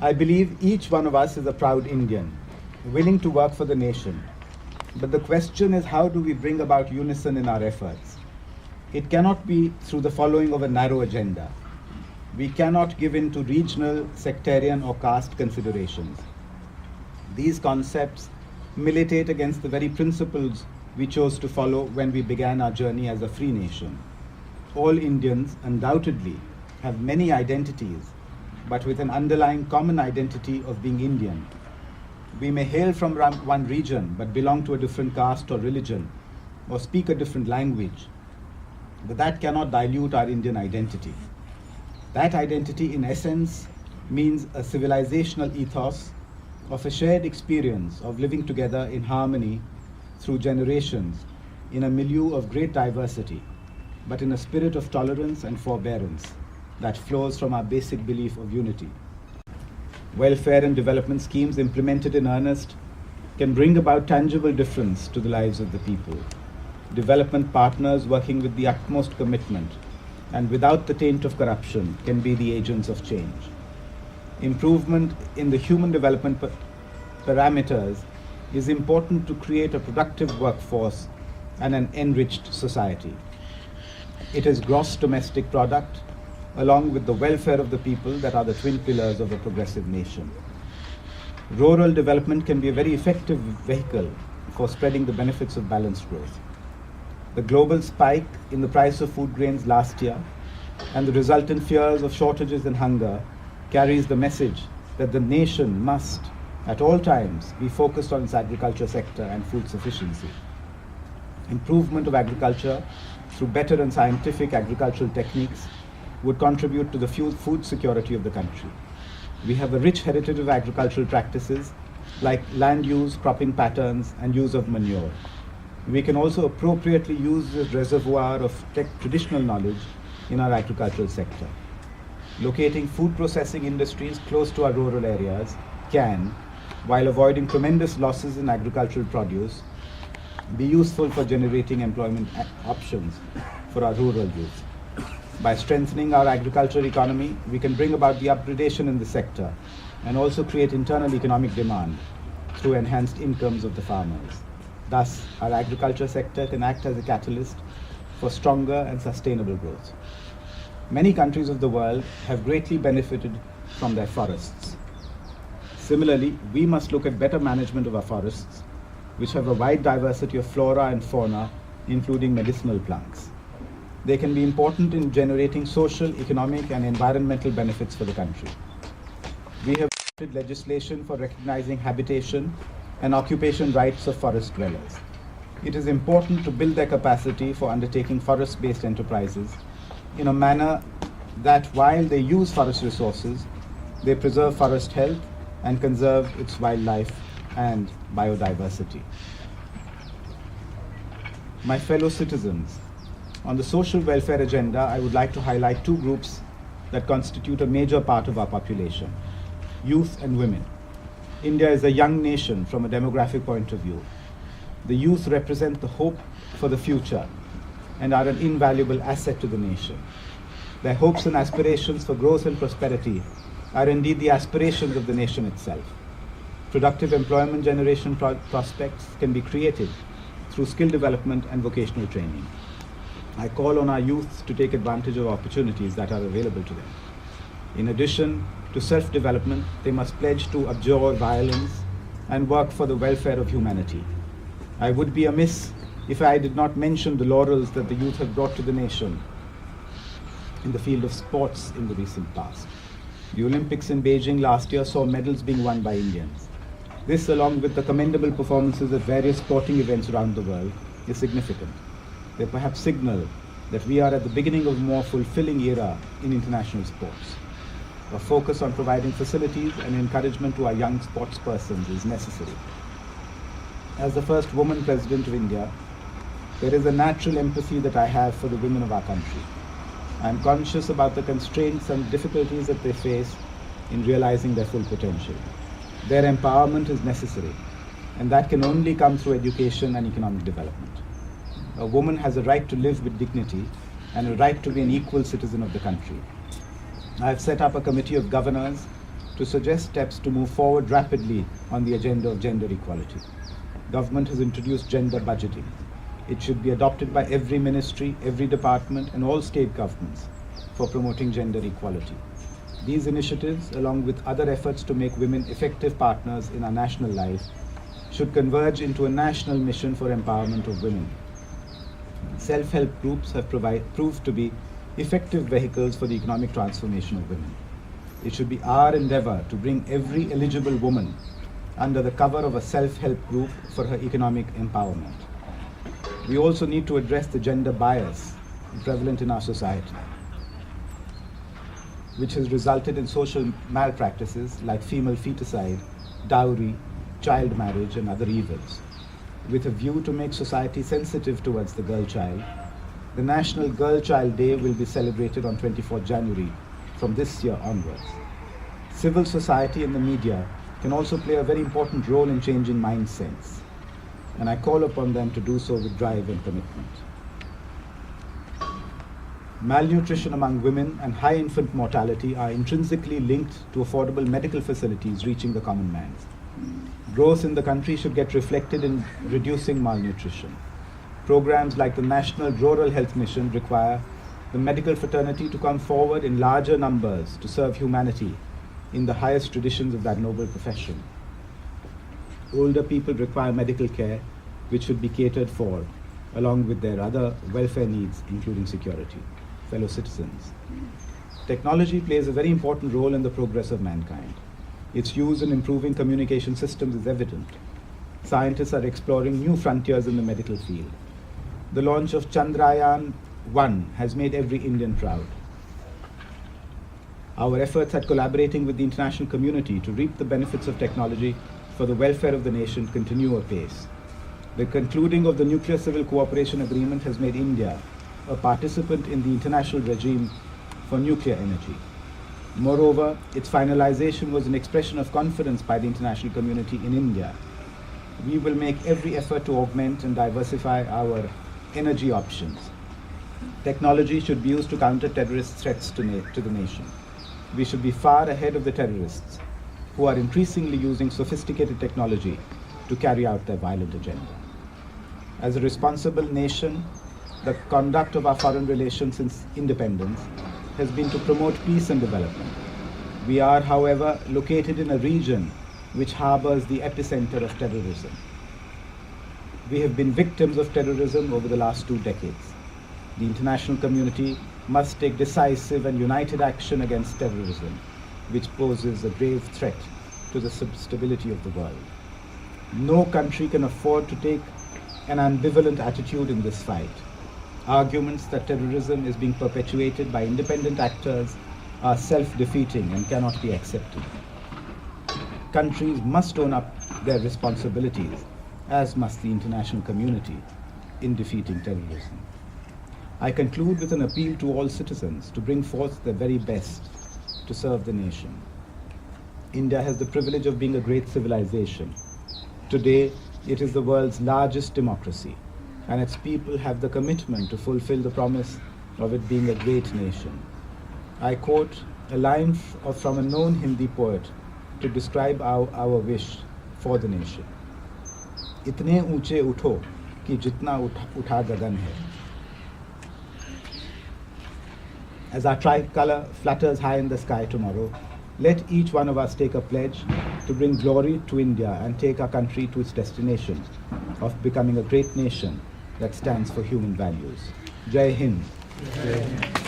I believe each one of us is a proud Indian, willing to work for the nation. But the question is, how do we bring about unison in our efforts? It cannot be through the following of a narrow agenda. We cannot give in to regional, sectarian, or caste considerations. These concepts militate against the very principles we chose to follow when we began our journey as a free nation. All Indians undoubtedly have many identities, but with an underlying common identity of being Indian. We may hail from one region, but belong to a different caste or religion, or speak a different language. But that cannot dilute our Indian identity. That identity, in essence, means a civilizational ethos of a shared experience of living together in harmony through generations in a milieu of great diversity, but in a spirit of tolerance and forbearance that flows from our basic belief of unity. Welfare and development schemes implemented in earnest can bring about tangible difference to the lives of the people. Development partners working with the utmost commitment and without the taint of corruption can be the agents of change. Improvement in the human development parameters is important to create a productive workforce and an enriched society. It is gross domestic product, along with the welfare of the people, that are the twin pillars of a progressive nation. Rural development can be a very effective vehicle for spreading the benefits of balanced growth. The global spike in the price of food grains last year and the resultant fears of shortages and hunger carries the message that the nation must, at all times, be focused on its agriculture sector and food sufficiency. Improvement of agriculture through better and scientific agricultural techniques would contribute to the food security of the country. We have a rich heritage of agricultural practices like land use, cropping patterns, and use of manure. We can also appropriately use this reservoir of traditional knowledge in our agricultural sector. Locating food processing industries close to our rural areas can, while avoiding tremendous losses in agricultural produce, be useful for generating employment options for our rural youth. By strengthening our agricultural economy, we can bring about the upgradation in the sector and also create internal economic demand through enhanced incomes of the farmers. Thus, our agriculture sector can act as a catalyst for stronger and sustainable growth. Many countries of the world have greatly benefited from their forests. Similarly, we must look at better management of our forests, which have a wide diversity of flora and fauna, including medicinal plants. They can be important in generating social, economic, and environmental benefits for the country. We have adopted legislation for recognizing habitation and occupation rights of forest dwellers. It is important to build their capacity for undertaking forest-based enterprises in a manner that, while they use forest resources, they preserve forest health and conserve its wildlife and biodiversity. My fellow citizens, on the social welfare agenda, I would like to highlight two groups that constitute a major part of our population: youth and women. India is a young nation from a demographic point of view. The youth represent the hope for the future and are an invaluable asset to the nation. Their hopes and aspirations for growth and prosperity are indeed the aspirations of the nation itself. Productive employment generation prospects can be created through skill development and vocational training. I call on our youth to take advantage of opportunities that are available to them. In addition to self-development, they must pledge to abjure violence and work for the welfare of humanity. I would be amiss if I did not mention the laurels that the youth have brought to the nation in the field of sports in the recent past. The Olympics in Beijing last year saw medals being won by Indians. This, along with the commendable performances at various sporting events around the world, is significant. They perhaps signal that we are at the beginning of a more fulfilling era in international sports. A focus on providing facilities and encouragement to our young sportspersons is necessary. As the first woman president of India, there is a natural empathy that I have for the women of our country. I am conscious about the constraints and difficulties that they face in realizing their full potential. Their empowerment is necessary, and that can only come through education and economic development. A woman has a right to live with dignity and a right to be an equal citizen of the country. I have set up a committee of governors to suggest steps to move forward rapidly on the agenda of gender equality. Government has introduced gender budgeting. It should be adopted by every ministry, every department, and all state governments for promoting gender equality. These initiatives, along with other efforts to make women effective partners in our national life, should converge into a national mission for empowerment of women. Self-help groups have proved to be effective vehicles for the economic transformation of women. It should be our endeavor to bring every eligible woman under the cover of a self-help group for her economic empowerment. We also need to address the gender bias prevalent in our society, which has resulted in social malpractices like female feticide, dowry, child marriage, and other evils. With a view to make society sensitive towards the girl child, the National Girl Child Day will be celebrated on 24th January from this year onwards. Civil society and the media can also play a very important role in changing mindsets, and I call upon them to do so with drive and commitment. Malnutrition among women and high infant mortality are intrinsically linked to affordable medical facilities reaching the common man. Growth in the country should get reflected in reducing malnutrition. Programs like the National Rural Health Mission require the medical fraternity to come forward in larger numbers to serve humanity in the highest traditions of that noble profession. Older people require medical care, which should be catered for, along with their other welfare needs, including security. Fellow citizens, technology plays a very important role in the progress of mankind. Its use in improving communication systems is evident. Scientists are exploring new frontiers in the medical field. The launch of Chandrayaan-1 has made every Indian proud. Our efforts at collaborating with the international community to reap the benefits of technology for the welfare of the nation continue apace. The concluding of the Nuclear Civil Cooperation Agreement has made India a participant in the international regime for nuclear energy. Moreover, its finalization was an expression of confidence by the international community in India. We will make every effort to augment and diversify our energy options. Technology should be used to counter terrorist threats to the nation. We should be far ahead of the terrorists, who are increasingly using sophisticated technology to carry out their violent agenda. As a responsible nation, the conduct of our foreign relations since independence has been to promote peace and development. We are, however, located in a region which harbors the epicenter of terrorism. We have been victims of terrorism over the last 2 decades. The international community must take decisive and united action against terrorism, which poses a grave threat to the stability of the world. No country can afford to take an ambivalent attitude in this fight. Arguments that terrorism is being perpetuated by independent actors are self-defeating and cannot be accepted. Countries must own up their responsibilities, as must the international community, in defeating terrorism. I conclude with an appeal to all citizens to bring forth their very best to serve the nation. India has the privilege of being a great civilization. Today, it is the world's largest democracy, and its people have the commitment to fulfill the promise of it being a great nation. I quote a line from a known Hindi poet to describe our wish for the nation. इतने ऊंचे उठो कि जितना उठा गगन है. As our tricolor flutters high in the sky tomorrow, let each one of us take a pledge to bring glory to India and take our country to its destination of becoming a great nation that stands for human values. Jai Hind. Jai Hind.